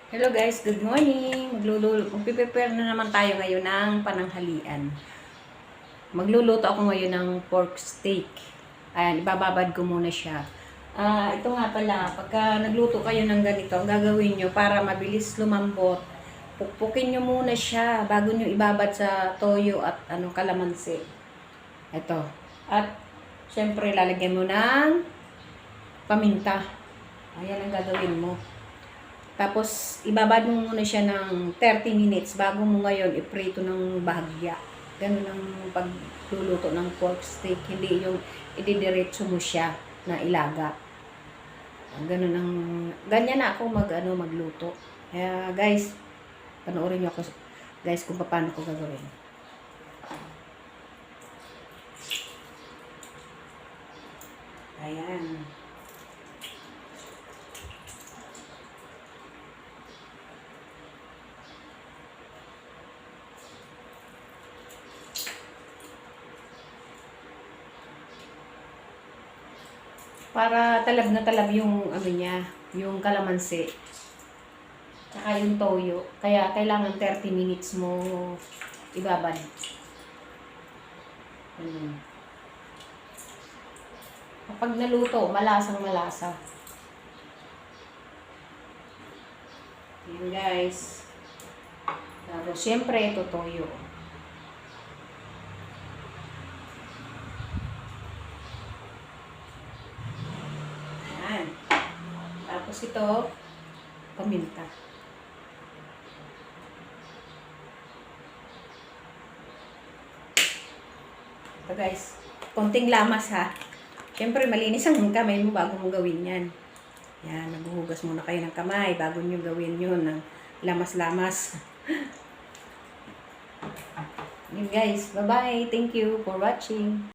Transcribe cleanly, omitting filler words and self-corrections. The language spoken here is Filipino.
Hello guys, good morning. Magpe-prepare na naman tayo ngayon ng pananghalian. Magluluto ako ngayon ng pork steak. Ayan, ibababad ko muna siya. Ito nga pala, pagka nagluto kayo ng ganito, ang gagawin nyo para mabilis lumambot, pukpukin nyo muna siya bago nyo ibabad sa toyo at kalamansi. Ito. At syempre lalagyan mo ng paminta. Ayan ang gagawin mo. Tapos, ibabad mo muna siya ng 30 minutes bago mo ngayon iprito ng bahagya. Ganun ang pagluluto ng pork steak. Hindi yung ididiretso mo siya na ilaga. Ganyan na ako magluto. Kaya guys, panoorin niyo ako guys kung paano ko gagawin. Ayan. Para talab na talab yung niya, yung kalamansi. Tsaka yung toyo. Kaya kailangan 30 minutes mo ibabad. Kapag naluto, malasang malasa. Ayan guys. Tapos syempre ito toyo. Tapos ito, paminta. Ito guys, konting lamas ha. Siyempre malinis ang kamay mo bago mo gawin yan. Yan, naghuhugas muna kayo ng kamay bago nyo gawin yun ng lamas-lamas. Yun guys, bye-bye. Thank you for watching.